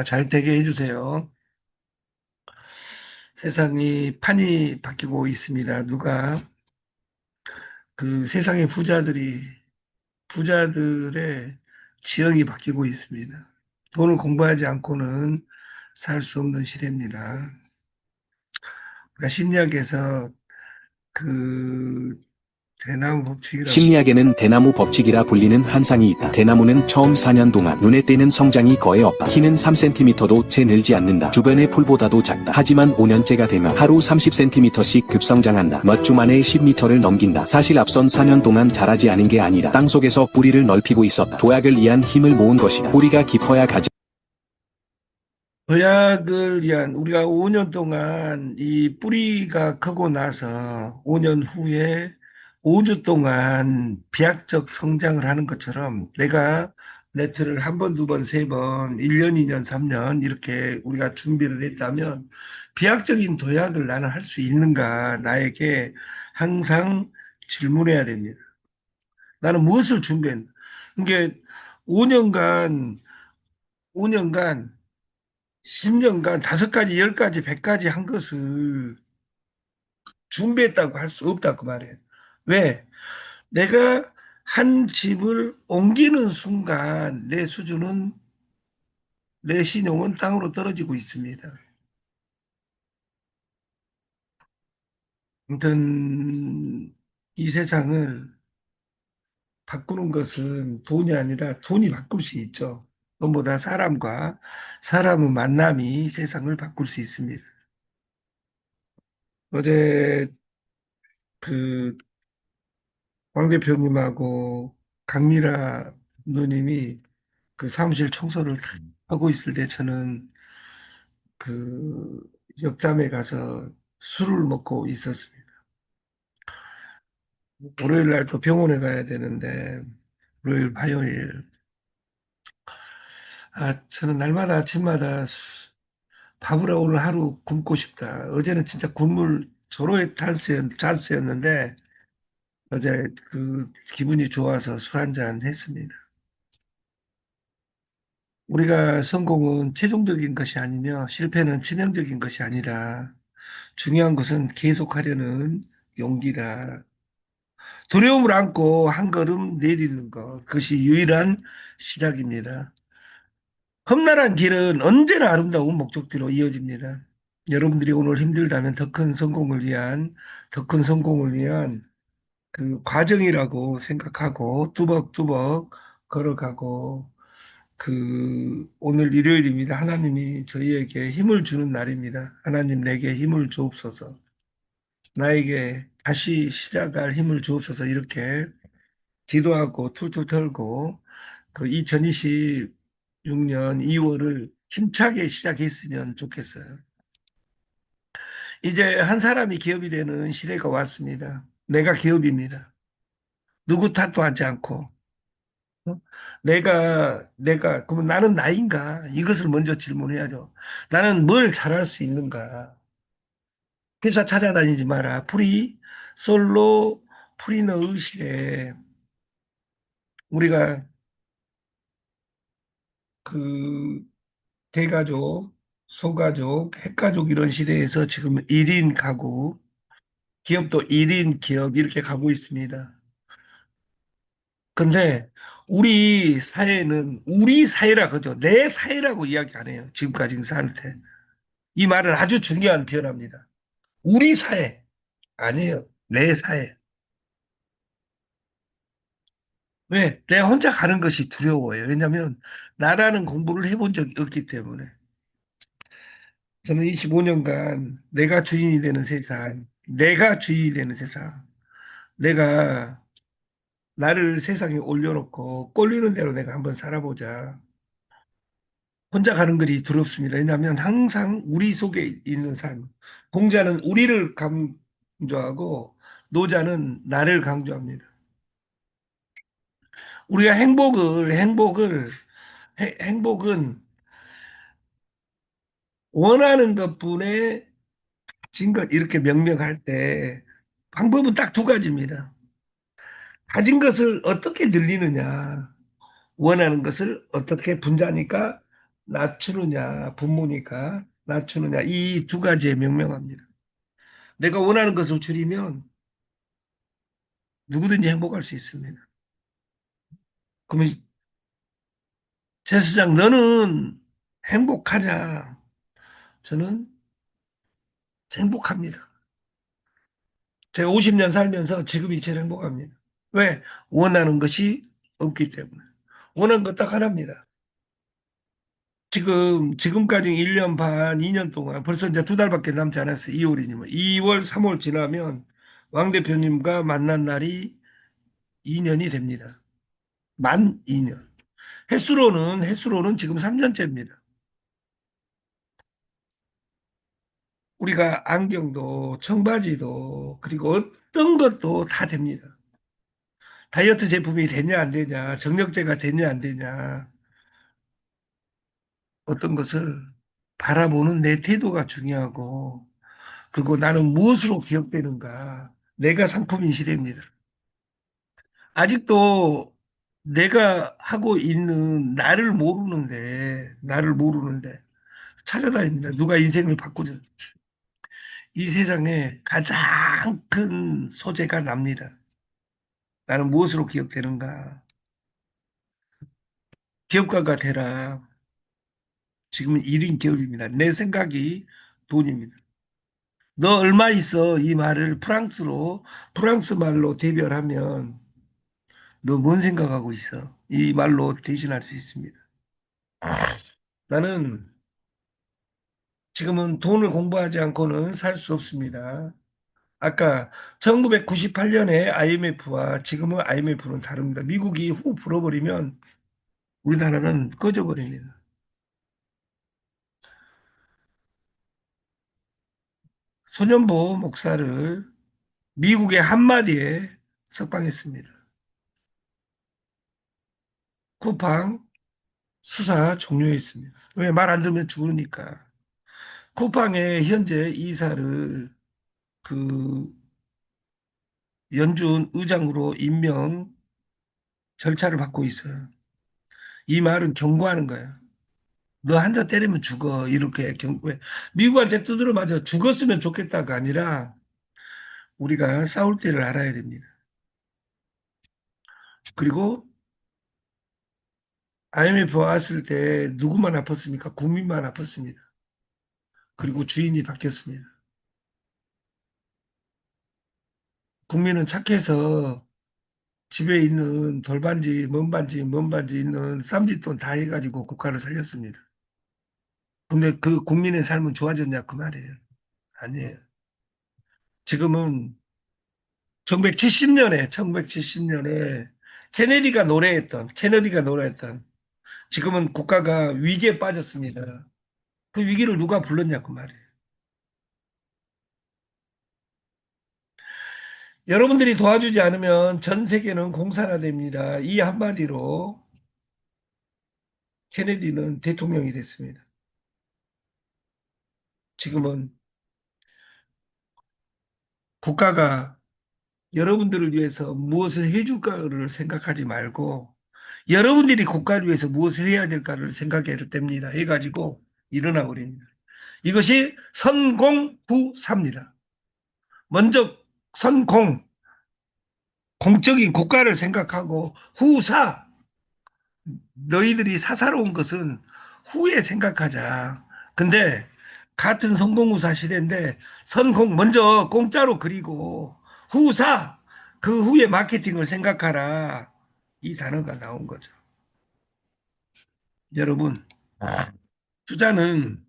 잘 되게 해주세요. 세상이 판이 바뀌고 있습니다. 세상의 부자들의 지형이 바뀌고 있습니다. 돈을 공부하지 않고는 살 수 없는 시대입니다. 그러니까 심리학에서 그 대나무 법칙이라고. 심리학에는 대나무 법칙이라 불리는 한상이 있다. 대나무는 처음 4년 동안 눈에 띄는 성장이 거의 없다. 키는 3cm도 채 늘지 않는다. 주변의 풀보다도 작다. 하지만 5년째가 되면 하루 30cm씩 급성장한다. 몇 주 만에 10m를 넘긴다. 사실 앞선 4년 동안 자라지 않은 게 아니라 땅속에서 뿌리를 넓히고 있었다. 도약을 위한 힘을 모은 것이다. 뿌리가 깊어야 가지. 도약을 위한 우리가 5년 동안 이 뿌리가 크고 나서 5년 후에 5주 동안 비약적 성장을 하는 것처럼 내가 네트를 한 번, 두 번, 세 번, 1년, 2년, 3년 이렇게 우리가 준비를 했다면 비약적인 도약을 나는 할 수 있는가 나에게 항상 질문해야 됩니다. 나는 무엇을 준비했나? 이게 5년간, 5년간 10년간 5가지, 10가지, 100가지 한 것을 준비했다고 할 수 없다고 말해요. 왜? 내가 한 집을 옮기는 순간 내 신용은 땅으로 떨어지고 있습니다. 아무튼 이 세상을 바꾸는 것은 돈이 아니라 돈이 바꿀 수 있죠. 돈보다 사람의 만남이 세상을 바꿀 수 있습니다. 어제 그 황 대표님하고 강미라 누님이 그 사무실 청소를 다 하고 있을 때 저는 그 역삼에 가서 술을 먹고 있었습니다. 월요일 날 또 병원에 가야 되는데 월요일, 화요일 저는 날마다 아침마다 밥을 오늘 하루 굶고 싶다. 어제는 진짜 국물 조로의 찬스였는데 어제 그 기분이 좋아서 술 한잔 했습니다. 우리가 성공은 최종적인 것이 아니며 실패는 치명적인 것이 아니라 중요한 것은 계속하려는 용기다. 두려움을 안고 한 걸음 내디디는 것, 그것이 유일한 시작입니다. 험난한 길은 언제나 아름다운 목적지로 이어집니다. 여러분들이 오늘 힘들다면 더 큰 성공을 위한 그 과정이라고 생각하고 뚜벅뚜벅 걸어가고 오늘 일요일입니다. 하나님이 저희에게 힘을 주는 날입니다. 하나님 내게 힘을 주옵소서. 나에게 다시 시작할 힘을 주옵소서. 이렇게 기도하고 툴툴 털고 그 2026년 2월을 힘차게 시작했으면 좋겠어요. 이제 한 사람이 기업이 되는 시대가 왔습니다. 내가 기업입니다. 누구 탓도 하지 않고. 어? 그러면 나는 나인가? 이것을 먼저 질문해야죠. 나는 뭘 잘할 수 있는가? 회사 찾아다니지 마라. 솔로, 프리너 시대에 우리가 그 대가족, 소가족, 핵가족 이런 시대에서 지금 1인 가구, 기업도 1인 기업 이렇게 가고 있습니다. 근데 우리 사회는 우리 사회라 그죠? 내 사회라고 이야기 안 해요. 지금까지 사할 때. 이 말은 아주 중요한 변화입니다. 우리 사회 아니에요. 내 사회. 왜? 내가 혼자 가는 것이 두려워요. 왜냐하면 나라는 공부를 해본 적이 없기 때문에. 저는 25년간 내가 주인이 되는 세상, 내가 나를 세상에 올려놓고 꼴리는 대로 내가 한번 살아보자. 혼자 가는 것이 두렵습니다. 왜냐하면 항상 우리 속에 있는 삶. 공자는 우리를 강조하고 노자는 나를 강조합니다. 우리가 행복은 원하는 것뿐에 진 것 이렇게 명명할 때 방법은 딱 두 가지입니다. 가진 것을 어떻게 늘리느냐, 원하는 것을 어떻게 분자니까 낮추느냐, 분모니까 낮추느냐, 이 두 가지에 명명합니다. 내가 원하는 것을 줄이면 누구든지 행복할 수 있습니다. 그러면 제 수장, 너는 행복하냐? 저는 행복합니다. 제가 50년 살면서 지금이 제일 행복합니다. 왜? 원하는 것이 없기 때문에. 원하는 것 딱 하나입니다. 지금까지 1년 반, 2년 동안 벌써 이제 두 달밖에 남지 않았어요. 2월이니면. 2월, 3월 지나면 왕 대표님과 만난 날이 2년이 됩니다. 만 2년. 횟수로는 지금 3년째입니다. 우리가 안경도 청바지도 그리고 어떤 것도 다 됩니다. 다이어트 제품이 되냐 안 되냐, 정력제가 되냐 안 되냐, 어떤 것을 바라보는 내 태도가 중요하고, 그리고 나는 무엇으로 기억되는가, 내가 상품인 시대입니다. 아직도 내가 하고 있는 나를 모르는데 찾아다닙니다. 누가 인생을 바꾸죠. 이 세상에 가장 큰 소재가 납니다. 나는 무엇으로 기억되는가. 기업가가 되라. 지금은 1인 기업입니다. 내 생각이 돈입니다. 너 얼마 있어? 이 말을 프랑스 말로 대별하면 너 뭔 생각하고 있어? 이 말로 대신할 수 있습니다. 나는 지금은 돈을 공부하지 않고는 살 수 없습니다. 아까 1998년에 IMF와 지금은 IMF는 다릅니다. 미국이 후 불어버리면 우리나라는 꺼져버립니다. 소년보 목사를 미국의 한마디에 석방했습니다. 쿠팡 수사 종료했습니다. 왜 말 안 들으면 죽으니까. 쿠팡의 현재 이사를 그 연준 의장으로 임명 절차를 받고 있어요. 이 말은 경고하는 거야. 너 한 대 때리면 죽어. 이렇게 경고해. 미국한테 두드려 맞아 죽었으면 좋겠다가 아니라 우리가 싸울 때를 알아야 됩니다. 그리고 IMF 왔을 때 누구만 아팠습니까? 국민만 아팠습니다. 그리고 주인이 바뀌었습니다. 국민은 착해서 집에 있는 돌반지, 먼반지 있는 쌈짓돈 다 해가지고 국가를 살렸습니다. 근데 그 국민의 삶은 좋아졌냐 그 말이에요. 아니에요. 지금은 1970년에 케네디가 노래했던 지금은 국가가 위기에 빠졌습니다. 그 위기를 누가 불렀냐 그 말이에요. 여러분들이 도와주지 않으면 전 세계는 공산화됩니다. 이 한마디로 케네디는 대통령이 됐습니다. 지금은 국가가 여러분들을 위해서 무엇을 해줄까를 생각하지 말고 여러분들이 국가를 위해서 무엇을 해야 될까를 생각해야 됩니다. 해가지고 일어나 버립니다. 이것이 선공후사입니다. 먼저 선공, 공적인 국가를 생각하고 후사, 너희들이 사사로운 것은 후에 생각하자. 근데 같은 성공후사 시대인데 선공 먼저 공짜로 그리고 후사 그 후에 마케팅을 생각하라. 이 단어가 나온 거죠. 여러분, 투자는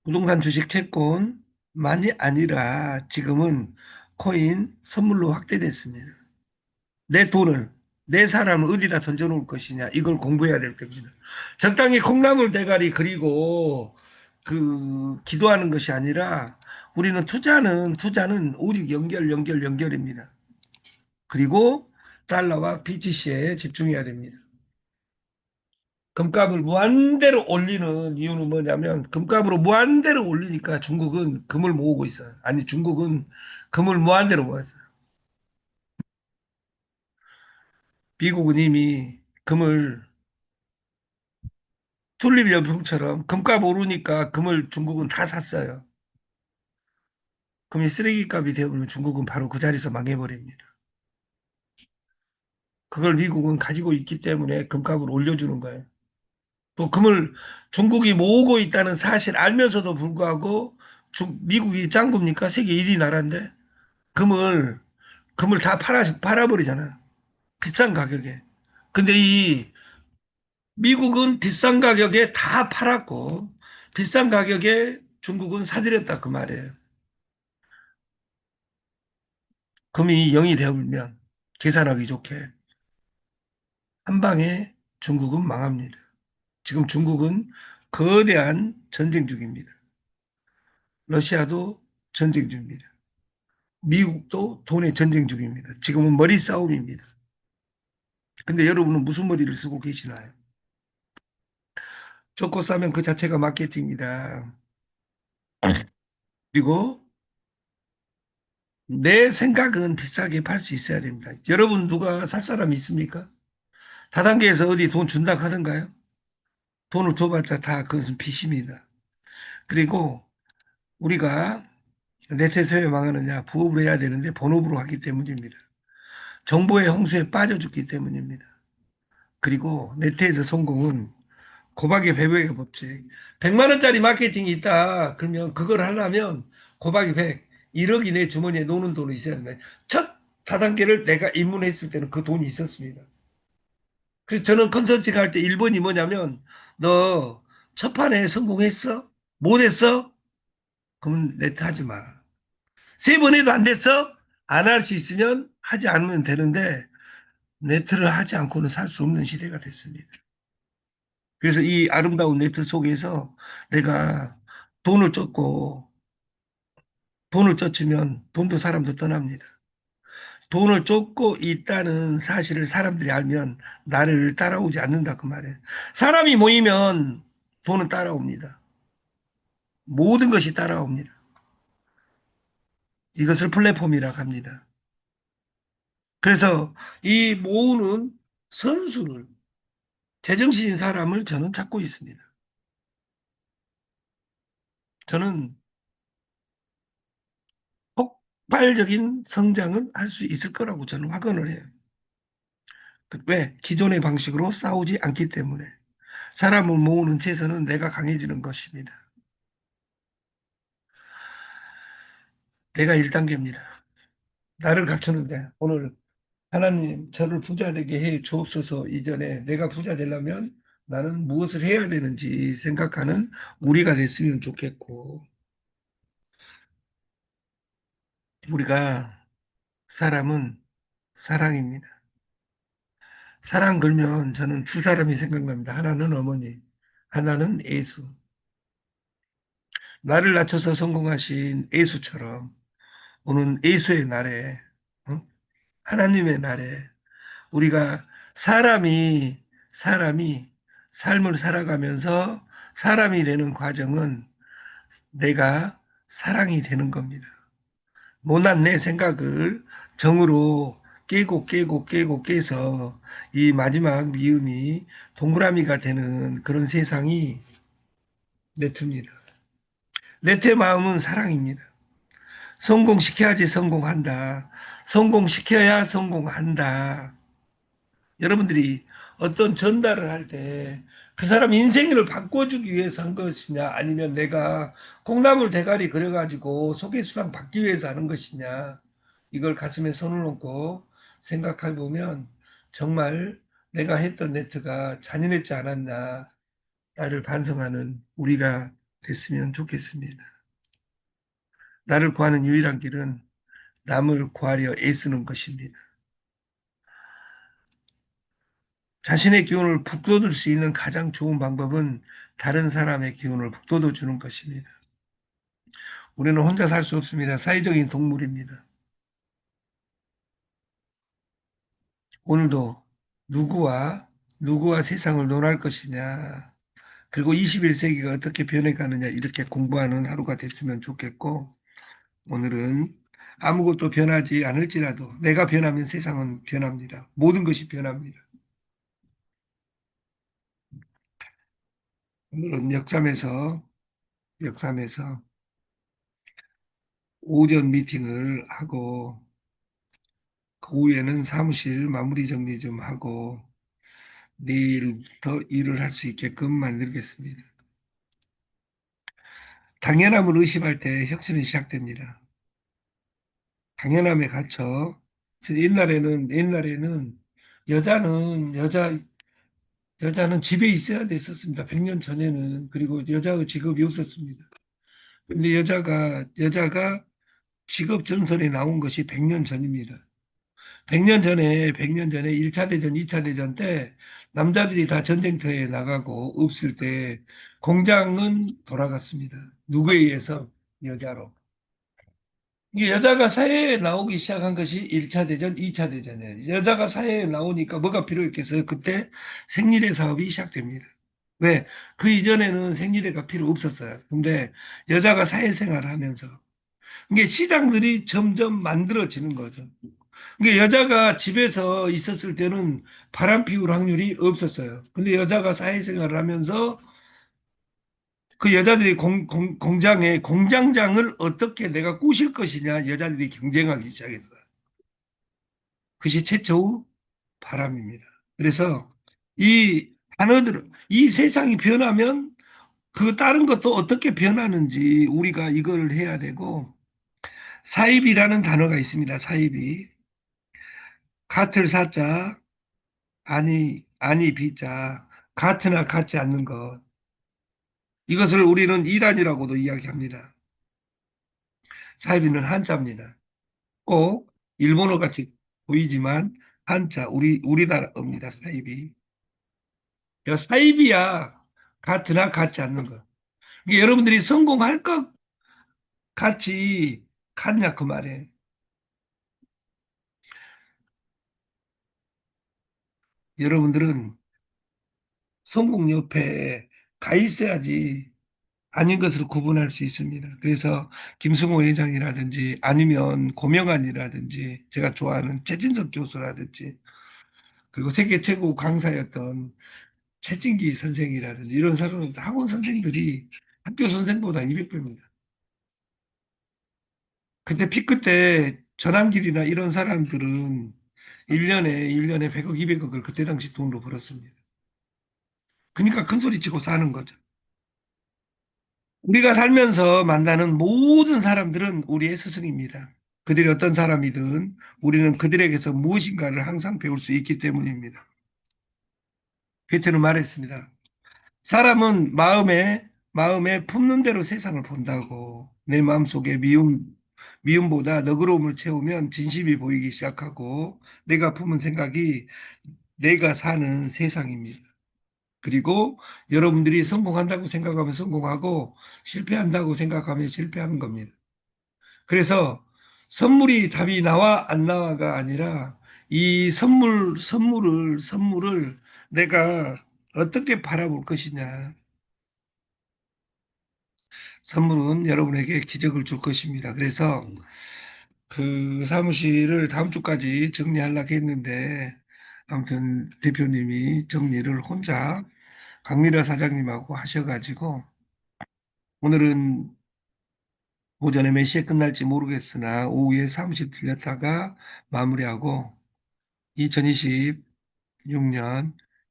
부동산 주식 채권만이 아니라 지금은 코인 선물로 확대됐습니다. 내 돈을 내 사람을 어디다 던져놓을 것이냐 이걸 공부해야 될 겁니다. 적당히 콩나물 대가리 그리고 그 기도하는 것이 아니라 우리는 투자는 오직 연결입니다. 그리고 달러와 BTC에 집중해야 됩니다. 금값을 무한대로 올리는 이유는 뭐냐면 금값으로 무한대로 올리니까 중국은 금을 모으고 있어요. 아니 중국은 금을 무한대로 모았어요. 미국은 이미 금을 튤립 열풍처럼 금값 오르니까 금을 중국은 다 샀어요. 금이 쓰레기값이 되어버리면 중국은 바로 그 자리에서 망해버립니다. 그걸 미국은 가지고 있기 때문에 금값을 올려주는 거예요. 또 금을 중국이 모으고 있다는 사실 알면서도 불구하고 미국이 짱구입니까? 세계 1위 나라인데 금을 금을 다 팔아버리잖아요. 비싼 가격에. 근데 이 미국은 비싼 가격에 다 팔았고 비싼 가격에 중국은 사들였다 그 말이에요. 금이 0이 되어버리면 계산하기 좋게 한 방에 중국은 망합니다. 지금 중국은 거대한 전쟁 중입니다. 러시아도 전쟁 중입니다. 미국도 돈의 전쟁 중입니다. 지금은 머리 싸움입니다. 근데 여러분은 무슨 머리를 쓰고 계시나요? 좋고 싸면 그 자체가 마케팅이다. 그리고 내 생각은 비싸게 팔 수 있어야 됩니다. 여러분 누가 살 사람이 있습니까? 다단계에서 어디 돈 준다 하던가요? 돈을 줘봤자 다 그것은 빚입니다. 그리고 우리가 네트에서 왜 망하느냐? 부업을 해야 되는데 본업으로 하기 때문입니다. 정보의 홍수에 빠져 죽기 때문입니다. 그리고 네트에서 성공은 고박의 배부의 법칙. 100만 원짜리 마케팅이 있다. 그러면 그걸 하려면 고박이 100, 1억이 내 주머니에 노는 돈이 있어야 됩니다. 첫 다단계를 내가 입문했을 때는 그 돈이 있었습니다. 그래서 저는 컨설팅 할 때 1번이 뭐냐면 너 첫 판에 성공했어? 못했어? 그러면 네트 하지 마. 3번 해도 안 됐어? 안 할 수 있으면 하지 않으면 되는데 네트를 하지 않고는 살 수 없는 시대가 됐습니다. 그래서 이 아름다운 네트 속에서 내가 돈을 쫓고 돈을 쫓으면 돈도 사람도 떠납니다. 돈을 쫓고 있다는 사실을 사람들이 알면 나를 따라오지 않는다 그 말이에요. 사람이 모이면 돈은 따라옵니다. 모든 것이 따라옵니다. 이것을 플랫폼이라고 합니다. 그래서 이 모으는 선수를 제정신인 사람을 저는 찾고 있습니다. 저는 폭발적인 성장을 할 수 있을 거라고 저는 확언을 해요. 왜? 기존의 방식으로 싸우지 않기 때문에. 사람을 모으는 채에서는 내가 강해지는 것입니다. 내가 1단계입니다. 나를 갖추는데 오늘 하나님 저를 부자 되게 해 주옵소서 이전에 내가 부자 되려면 나는 무엇을 해야 되는지 생각하는 우리가 됐으면 좋겠고 우리가 사람은 사랑입니다. 사랑 걸면 저는 두 사람이 생각납니다. 하나는 어머니, 하나는 예수. 나를 낮춰서 성공하신 예수처럼 오는 예수의 날에 어? 하나님의 날에 우리가 사람이 삶을 살아가면서 사람이 되는 과정은 내가 사랑이 되는 겁니다. 못난 내 생각을 정으로 깨고 깨서 이 마지막 미음이 동그라미가 되는 그런 세상이 네트입니다. 네트의 마음은 사랑입니다. 성공시켜야지 성공한다. 성공시켜야 성공한다. 여러분들이 어떤 전달을 할 때 그 사람 인생을 바꿔주기 위해서 한 것이냐 아니면 내가 콩나물 대가리 그려가지고 소개수당 받기 위해서 하는 것이냐 이걸 가슴에 손을 얹고 생각해 보면 정말 내가 했던 네트가 잔인했지 않았나 나를 반성하는 우리가 됐으면 좋겠습니다. 나를 구하는 유일한 길은 남을 구하려 애쓰는 것입니다. 자신의 기운을 북돋을 수 있는 가장 좋은 방법은 다른 사람의 기운을 북돋워 주는 것입니다. 우리는 혼자 살 수 없습니다. 사회적인 동물입니다. 오늘도 누구와 세상을 논할 것이냐, 그리고 21세기가 어떻게 변해가느냐, 이렇게 공부하는 하루가 됐으면 좋겠고, 오늘은 아무것도 변하지 않을지라도 내가 변하면 세상은 변합니다. 모든 것이 변합니다. 오늘은 역삼에서 오전 미팅을 하고 그 후에는 사무실 마무리 정리 좀 하고 내일 더 일을 할 수 있게끔 만들겠습니다. 당연함을 의심할 때 혁신은 시작됩니다. 당연함에 갇혀 옛날에는 여자는 여자 여자는 집에 있어야 됐었습니다. 100년 전에는. 그리고 여자의 직업이 없었습니다. 근데 여자가 직업 전설에 나온 것이 100년 전입니다. 100년 전에 1차 대전, 2차 대전 때 남자들이 다 전쟁터에 나가고 없을 때 공장은 돌아갔습니다. 누구에 의해서? 여자로. 이게 여자가 사회에 나오기 시작한 것이 1차 대전, 2차 대전이에요. 여자가 사회에 나오니까 뭐가 필요했겠어요? 그때 생리대 사업이 시작됩니다. 왜? 그 이전에는 생리대가 필요 없었어요. 근데 여자가 사회생활을 하면서 이게 시장들이 점점 만들어지는 거죠. 이게 여자가 집에서 있었을 때는 바람 피울 확률이 없었어요. 근데 여자가 사회생활을 하면서 그 여자들이 공장에 공장장을 어떻게 내가 꾸실 것이냐 여자들이 경쟁하기 시작했어요. 그것이 최초의 바람입니다. 그래서 이 이 세상이 변하면 그 다른 것도 어떻게 변하는지 우리가 이걸 해야 되고 사입이라는 단어가 있습니다. 사입이 같을 사자 아니 비자 같으나 같지 않는 것 이것을 우리는 이단이라고도 이야기합니다. 사이비는 한자입니다. 꼭 일본어 같이 보이지만 한자 우리나라입니다. 사이비. 사이비야 같으나 같지 않는 것. 이게 여러분들이 성공할 것 같이 같냐 그 말이에요. 여러분들은 성공 옆에 가 있어야지 아닌 것을 구분할 수 있습니다. 그래서 김승호 회장이라든지 아니면 고명환이라든지 제가 좋아하는 최진석 교수라든지 그리고 세계 최고 강사였던 최진기 선생이라든지 이런 사람들 학원 선생들이 학교 선생보다 200배입니다. 근데 피크 때 전환길이나 이런 사람들은 1년에 100억, 200억을 그때 당시 돈으로 벌었습니다. 그러니까 큰 소리 치고 사는 거죠. 우리가 살면서 만나는 모든 사람들은 우리의 스승입니다. 그들이 어떤 사람이든 우리는 그들에게서 무엇인가를 항상 배울 수 있기 때문입니다. 괴테는 말했습니다. 사람은 마음에 품는 대로 세상을 본다고. 내 마음속에 미움보다 너그러움을 채우면 진심이 보이기 시작하고 내가 품은 생각이 내가 사는 세상입니다. 그리고 여러분들이 성공한다고 생각하면 성공하고 실패한다고 생각하면 실패하는 겁니다. 그래서 선물이 답이 나와 안 나와가 아니라 이 선물을 내가 어떻게 바라볼 것이냐. 선물은 여러분에게 기적을 줄 것입니다. 그래서 그 사무실을 다음 주까지 정리하려고 했는데 아무튼 대표님이 정리를 혼자 강미라 사장님하고 하셔가지고 오늘은 오전에 몇 시에 끝날지 모르겠으나 오후에 사무실 들렸다가 마무리하고 2026년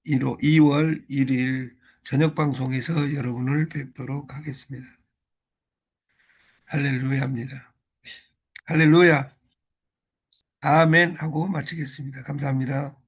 2월 1일 저녁 방송에서 여러분을 뵙도록 하겠습니다. 할렐루야입니다. 할렐루야. 아멘 하고 마치겠습니다. 감사합니다.